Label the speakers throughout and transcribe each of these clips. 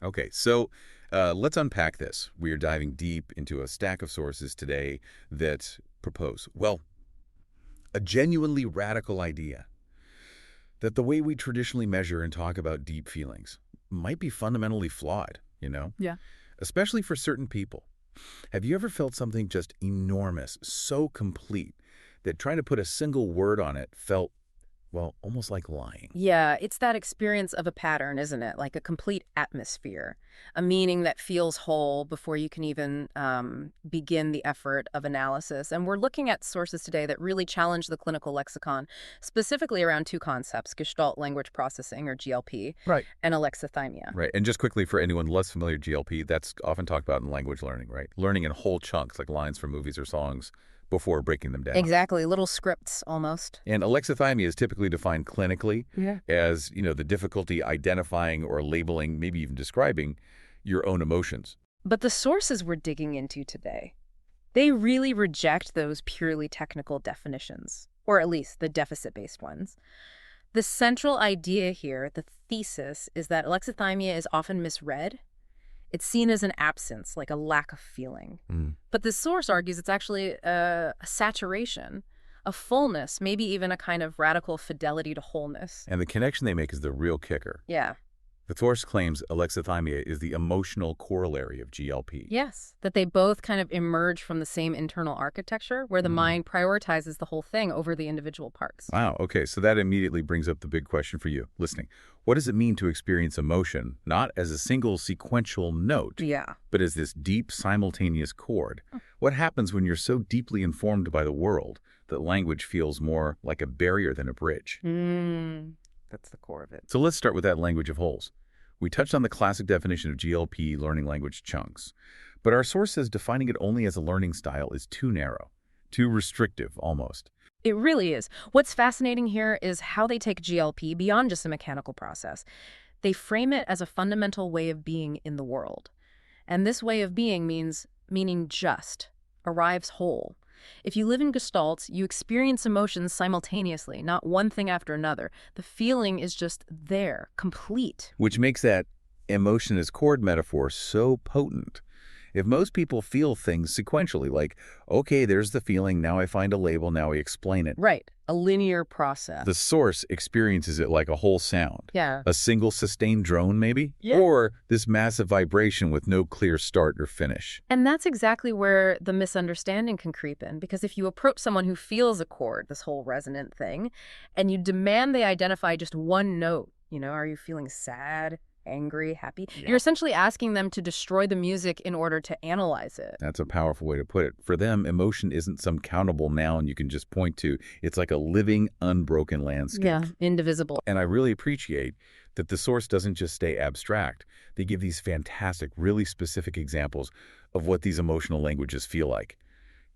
Speaker 1: Okay, so let's unpack this. We are diving deep into a stack of sources today that propose, well, a genuinely radical idea that the way we traditionally measure and talk about deep feelings might be fundamentally flawed, you know?
Speaker 2: Yeah.
Speaker 1: Especially for certain people. Have you ever felt something just enormous, so complete, that trying to put a single word on it felt, well, almost like lying?
Speaker 2: Yeah, it's that experience of a pattern, isn't it? Like a complete atmosphere, a meaning that feels whole before you can even begin the effort of analysis. And we're looking at sources today that really challenge the clinical lexicon, specifically around two concepts, Gestalt language processing, or GLP,
Speaker 1: Right.
Speaker 2: and alexithymia.
Speaker 1: Right. And just quickly, for anyone less familiar, GLP, that's often talked about in language learning, right? Learning in whole chunks, like lines from movies or songs, before breaking them down.
Speaker 2: Exactly, little scripts almost.
Speaker 1: And alexithymia is typically defined clinically
Speaker 2: Yeah.
Speaker 1: as, the difficulty identifying or labeling, maybe even describing your own emotions.
Speaker 2: But the sources we're digging into today, they really reject those purely technical definitions, or at least the deficit-based ones. The central idea here, the thesis, is that alexithymia is often misread. It's seen as an absence, like a lack of feeling. But the source argues it's actually a saturation, a fullness, maybe even a kind of radical fidelity to wholeness.
Speaker 1: And the connection they make is the real kicker.
Speaker 2: Yeah.
Speaker 1: The source claims alexithymia is the emotional corollary of GLP.
Speaker 2: Yes, that they both kind of emerge from the same internal architecture where the mind prioritizes the whole thing over the individual parts.
Speaker 1: Wow, okay, so that immediately brings up the big question for you, listening. What does it mean to experience emotion, not as a single sequential note,
Speaker 2: Yeah.
Speaker 1: but as this deep, simultaneous chord? What happens when you're so deeply informed by the world that language feels more like a barrier than a bridge?
Speaker 2: That's the core of it.
Speaker 1: So let's start with that language of wholes. We touched on the classic definition of GLP, learning language chunks. But our source says defining it only as a learning style is too narrow, too restrictive almost.
Speaker 2: It really is. What's fascinating here is how they take GLP beyond just a mechanical process. They frame it as a fundamental way of being in the world. And this way of being meaning just, arrives whole. If you live in Gestalt, you experience emotions simultaneously, not one thing after another. The feeling is just there, complete.
Speaker 1: Which makes that emotion as chord metaphor so potent. If most people feel things sequentially, like, okay, there's the feeling, now I find a label, now I explain it.
Speaker 2: Right, a linear process.
Speaker 1: The source experiences it like a whole sound.
Speaker 2: Yeah.
Speaker 1: A single sustained drone, maybe?
Speaker 2: Yeah.
Speaker 1: Or this massive vibration with no clear start or finish.
Speaker 2: And that's exactly where the misunderstanding can creep in, because if you approach someone who feels a chord, this whole resonant thing, and you demand they identify just one note, are you feeling sad, angry, happy?
Speaker 1: Yeah.
Speaker 2: You're essentially asking them to destroy the music in order to analyze it.
Speaker 1: That's a powerful way to put it. For them, emotion isn't some countable noun you can just point to. It's like a living, unbroken landscape.
Speaker 2: Yeah, indivisible.
Speaker 1: And I really appreciate that the source doesn't just stay abstract. They give these fantastic, really specific examples of what these emotional languages feel like.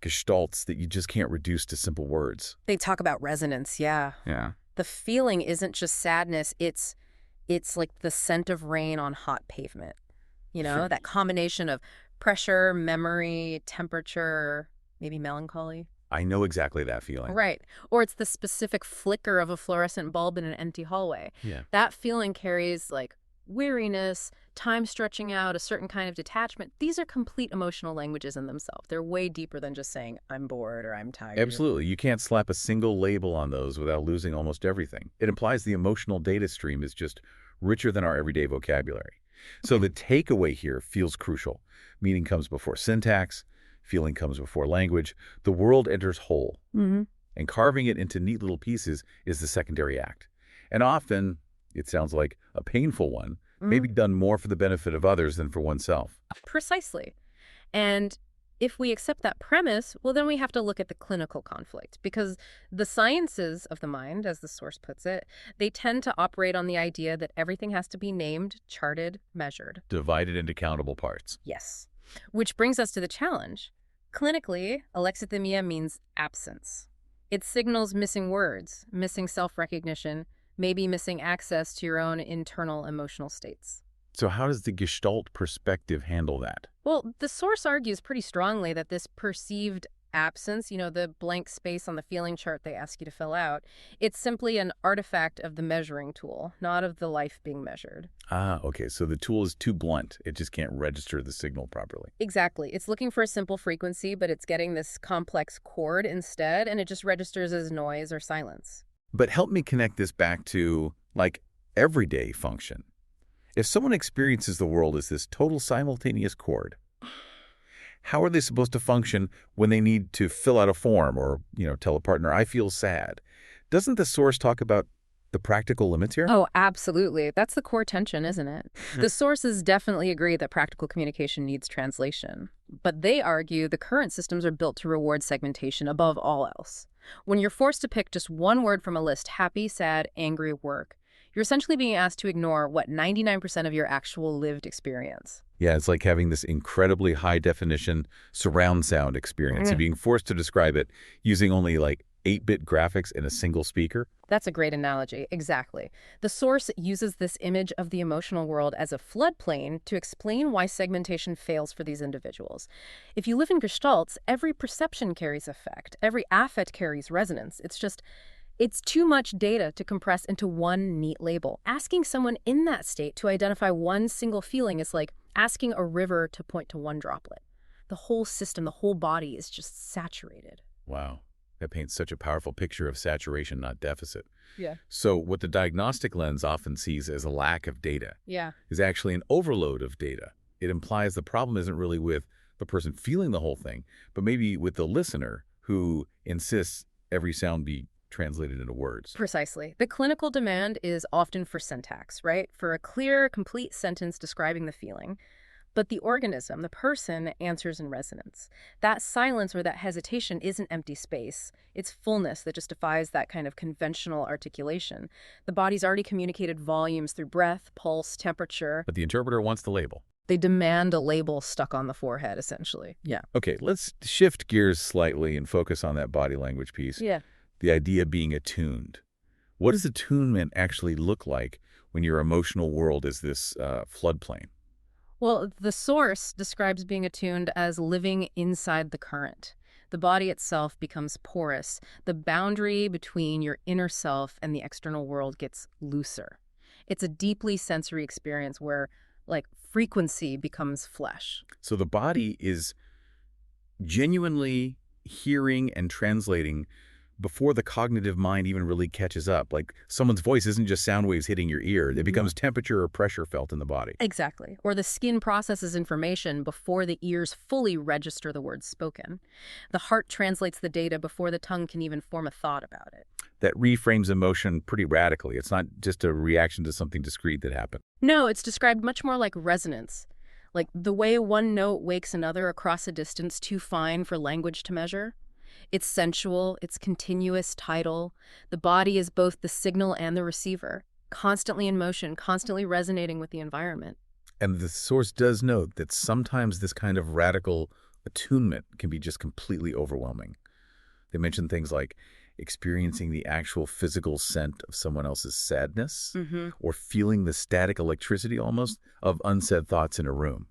Speaker 1: Gestalts that you just can't reduce to simple words.
Speaker 2: They talk about resonance, yeah.
Speaker 1: Yeah.
Speaker 2: The feeling isn't just sadness, it's like the scent of rain on hot pavement. That combination of pressure, memory, temperature, maybe melancholy.
Speaker 1: I know exactly that feeling.
Speaker 2: Right. Or it's the specific flicker of a fluorescent bulb in an empty hallway.
Speaker 1: Yeah.
Speaker 2: That feeling carries like weariness, time stretching out, a certain kind of detachment. These are complete emotional languages in themselves. They're way deeper than just saying, I'm bored or I'm tired.
Speaker 1: Absolutely. You can't slap a single label on those without losing almost everything. It implies the emotional data stream is just richer than our everyday vocabulary. So the takeaway here feels crucial. Meaning comes before syntax, feeling comes before language. The world enters whole. And carving it into neat little pieces is the secondary act. And often, it sounds like a painful one, maybe done more for the benefit of others than for oneself.
Speaker 2: Precisely. And if we accept that premise, well, then we have to look at the clinical conflict, because the sciences of the mind, as the source puts it, they tend to operate on the idea that everything has to be named, charted, measured.
Speaker 1: Divided into countable parts.
Speaker 2: Yes. Which brings us to the challenge. Clinically, alexithymia means absence. It signals missing words, missing self-recognition, maybe missing access to your own internal emotional states.
Speaker 1: So how does the Gestalt perspective handle that?
Speaker 2: Well, the source argues pretty strongly that this perceived absence, the blank space on the feeling chart they ask you to fill out, it's simply an artifact of the measuring tool, not of the life being measured.
Speaker 1: Ah, okay, so the tool is too blunt. It just can't register the signal properly.
Speaker 2: Exactly. It's looking for a simple frequency, but it's getting this complex chord instead, and it just registers as noise or silence.
Speaker 1: But help me connect this back to, like, everyday function. If someone experiences the world as this total simultaneous chord, how are they supposed to function when they need to fill out a form or, tell a partner, I feel sad? Doesn't the source talk about the practical limits here?
Speaker 2: Oh, absolutely. That's the core tension, isn't it? The sources definitely agree that practical communication needs translation. But they argue the current systems are built to reward segmentation above all else. When you're forced to pick just one word from a list, happy, sad, angry, work, you're essentially being asked to ignore, 99% of your actual lived experience.
Speaker 1: Yeah, it's like having this incredibly high-definition surround sound experience and being forced to describe it using only, 8-bit graphics in a single speaker.
Speaker 2: That's a great analogy. Exactly. The source uses this image of the emotional world as a floodplain to explain why segmentation fails for these individuals. If you live in Gestalts, every perception carries effect. Every affect carries resonance. It's too much data to compress into one neat label. Asking someone in that state to identify one single feeling is like asking a river to point to one droplet. The whole system, the whole body is just saturated.
Speaker 1: Wow, that paints such a powerful picture of saturation, not deficit.
Speaker 2: Yeah.
Speaker 1: So what the diagnostic lens often sees as a lack of data is actually an overload of data. It implies the problem isn't really with the person feeling the whole thing, but maybe with the listener who insists every sound be translated into words.
Speaker 2: Precisely. The clinical demand is often for syntax, right? For a clear, complete sentence describing the feeling. But the organism, the person, answers in resonance. That silence or that hesitation isn't empty space. It's fullness that justifies that kind of conventional articulation. The body's already communicated volumes through breath, pulse, temperature.
Speaker 1: But the interpreter wants the label.
Speaker 2: They demand a label stuck on the forehead, essentially. Yeah.
Speaker 1: Okay, let's shift gears slightly and focus on that body language piece.
Speaker 2: Yeah.
Speaker 1: The idea being attuned. What does attunement actually look like when your emotional world is this floodplain?
Speaker 2: Well, the source describes being attuned as living inside the current. The body itself becomes porous. The boundary between your inner self and the external world gets looser. It's a deeply sensory experience where, frequency becomes flesh.
Speaker 1: So the body is genuinely hearing and translating before the cognitive mind even really catches up. Like someone's voice isn't just sound waves hitting your ear. It becomes temperature or pressure felt in the body.
Speaker 2: Exactly. Or the skin processes information before the ears fully register the words spoken. The heart translates the data before the tongue can even form a thought about it.
Speaker 1: That reframes emotion pretty radically. It's not just a reaction to something discrete that happened.
Speaker 2: No, it's described much more like resonance. Like the way one note wakes another across a distance too fine for language to measure. It's sensual, it's continuous, tidal. The body is both the signal and the receiver, constantly in motion, constantly resonating with the environment.
Speaker 1: And the source does note that sometimes this kind of radical attunement can be just completely overwhelming. They mention things like experiencing the actual physical scent of someone else's sadness, or feeling the static electricity almost of unsaid thoughts in a room.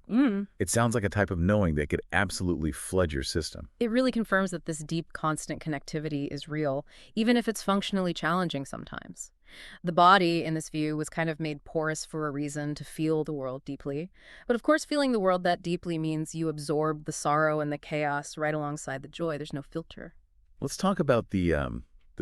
Speaker 1: It sounds like a type of knowing that could absolutely flood your system.
Speaker 2: It really confirms that this deep, constant connectivity is real, even if it's functionally challenging sometimes. The body, in this view, was kind of made porous for a reason, to feel the world deeply. But of course, feeling the world that deeply means you absorb the sorrow and the chaos right alongside the joy. There's no filter.
Speaker 1: Let's talk about the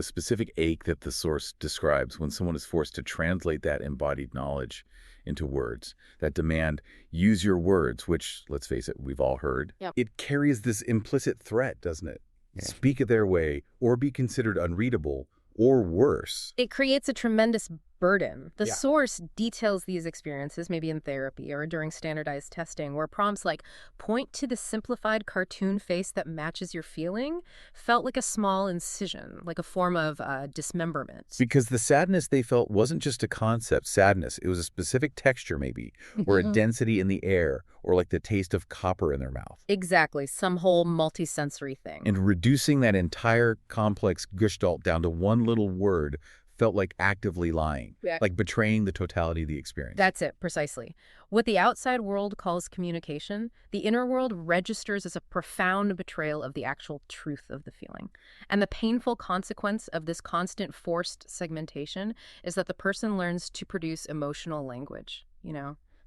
Speaker 1: specific ache that the source describes when someone is forced to translate that embodied knowledge into words. That demand, use your words, which, let's face it, we've all heard.
Speaker 2: Yep.
Speaker 1: It carries this implicit threat, doesn't it? Yeah. Speak it their way, or be considered unreadable, or worse.
Speaker 2: It creates a tremendous burden. The source details these experiences, maybe in therapy or during standardized testing, where prompts like point to the simplified cartoon face that matches your feeling felt like a small incision, like a form of dismemberment.
Speaker 1: Because the sadness they felt wasn't just a concept, sadness. It was a specific texture maybe, or a density in the air, or like the taste of copper in their mouth.
Speaker 2: Exactly, some whole multisensory thing.
Speaker 1: And reducing that entire complex gestalt down to one little word felt like actively lying,
Speaker 2: Yeah.
Speaker 1: like betraying the totality of the experience.
Speaker 2: That's it, precisely. What the outside world calls communication, the inner world registers as a profound betrayal of the actual truth of the feeling. And the painful consequence of this constant forced segmentation is that the person learns to produce emotional language,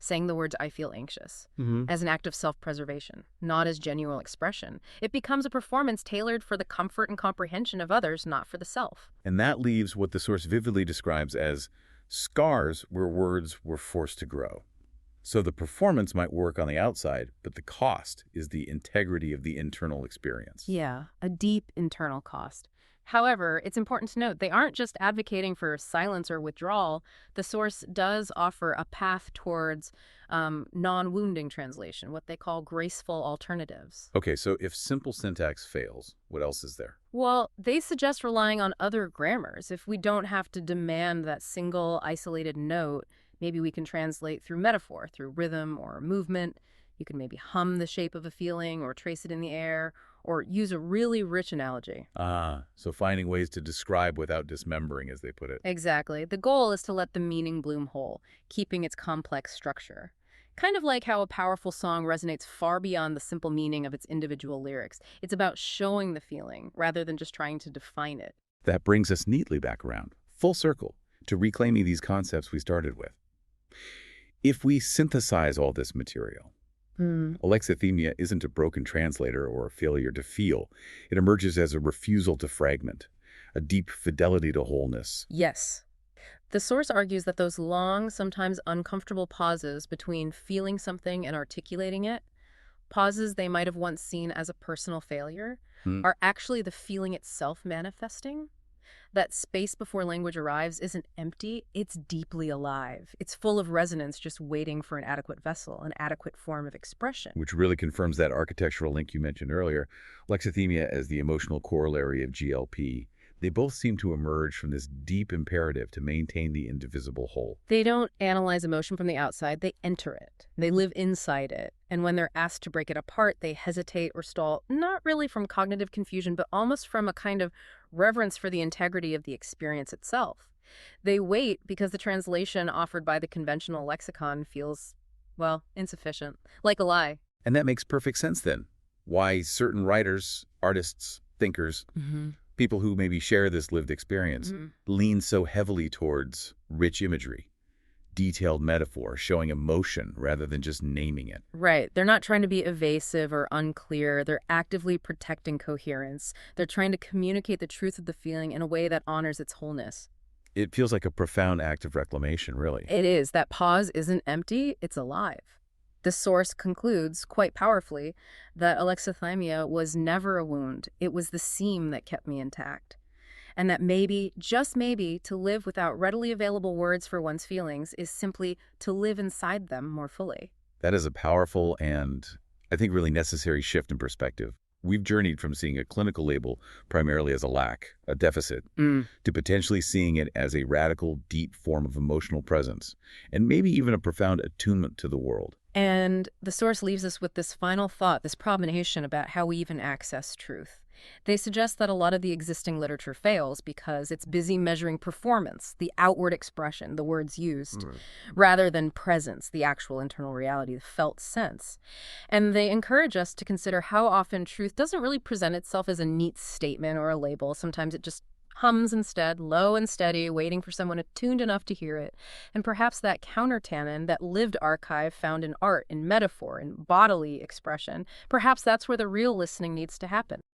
Speaker 2: saying the words, "I feel anxious," as an act of self-preservation, not as genuine expression. It becomes a performance tailored for the comfort and comprehension of others, not for the self.
Speaker 1: And that leaves what the source vividly describes as scars where words were forced to grow. So the performance might work on the outside, but the cost is the integrity of the internal experience.
Speaker 2: Yeah, a deep internal cost. However, it's important to note they aren't just advocating for silence or withdrawal. The source does offer a path towards non-wounding translation, what they call graceful alternatives.
Speaker 1: Okay, so if simple syntax fails, what else is there?
Speaker 2: Well, they suggest relying on other grammars. If we don't have to demand that single isolated note, maybe we can translate through metaphor, through rhythm or movement. You can maybe hum the shape of a feeling or trace it in the air, or use a really rich analogy.
Speaker 1: So finding ways to describe without dismembering, as they put it.
Speaker 2: Exactly. The goal is to let the meaning bloom whole, keeping its complex structure. Kind of like how a powerful song resonates far beyond the simple meaning of its individual lyrics. It's about showing the feeling, rather than just trying to define it.
Speaker 1: That brings us neatly back around, full circle, to reclaiming these concepts we started with. If we synthesize all this material, Alexithymia isn't a broken translator or a failure to feel. It emerges as a refusal to fragment, a deep fidelity to wholeness.
Speaker 2: Yes. The source argues that those long, sometimes uncomfortable pauses between feeling something and articulating it, pauses they might have once seen as a personal failure, are actually the feeling itself manifesting. That space before language arrives isn't empty, it's deeply alive. It's full of resonance, just waiting for an adequate vessel, an adequate form of expression.
Speaker 1: Which really confirms that architectural link you mentioned earlier, Alexithymia as the emotional corollary of GLP. They both seem to emerge from this deep imperative to maintain the indivisible whole.
Speaker 2: They don't analyze emotion from the outside, they enter it. They live inside it. And when they're asked to break it apart, they hesitate or stall, not really from cognitive confusion, but almost from a kind of reverence for the integrity of the experience itself. They wait because the translation offered by the conventional lexicon feels, well, insufficient, like a lie.
Speaker 1: And that makes perfect sense then. Why certain writers, artists, thinkers, people who maybe share this lived experience, lean so heavily towards rich imagery, detailed metaphor, showing emotion rather than just naming it.
Speaker 2: Right. They're not trying to be evasive or unclear. They're actively protecting coherence. They're trying to communicate the truth of the feeling in a way that honors its wholeness.
Speaker 1: It feels like a profound act of reclamation, really.
Speaker 2: It is. That pause isn't empty, it's alive. The source concludes, quite powerfully, that alexithymia was never a wound. It was the seam that kept me intact. And that maybe, just maybe, to live without readily available words for one's feelings is simply to live inside them more fully.
Speaker 1: That is a powerful and, I think, really necessary shift in perspective. We've journeyed from seeing a clinical label primarily as a lack, a deficit, to potentially seeing it as a radical, deep form of emotional presence, and maybe even a profound attunement to the world.
Speaker 2: And the source leaves us with this final thought, this promenation about how we even access truth. They suggest that a lot of the existing literature fails because it's busy measuring performance, the outward expression, the words used, rather than presence, the actual internal reality, the felt sense. And they encourage us to consider how often truth doesn't really present itself as a neat statement or a label. Sometimes it just hums instead, low and steady, waiting for someone attuned enough to hear it. And perhaps that countertanon, that lived archive found in art, in metaphor, in bodily expression, perhaps that's where the real listening needs to happen.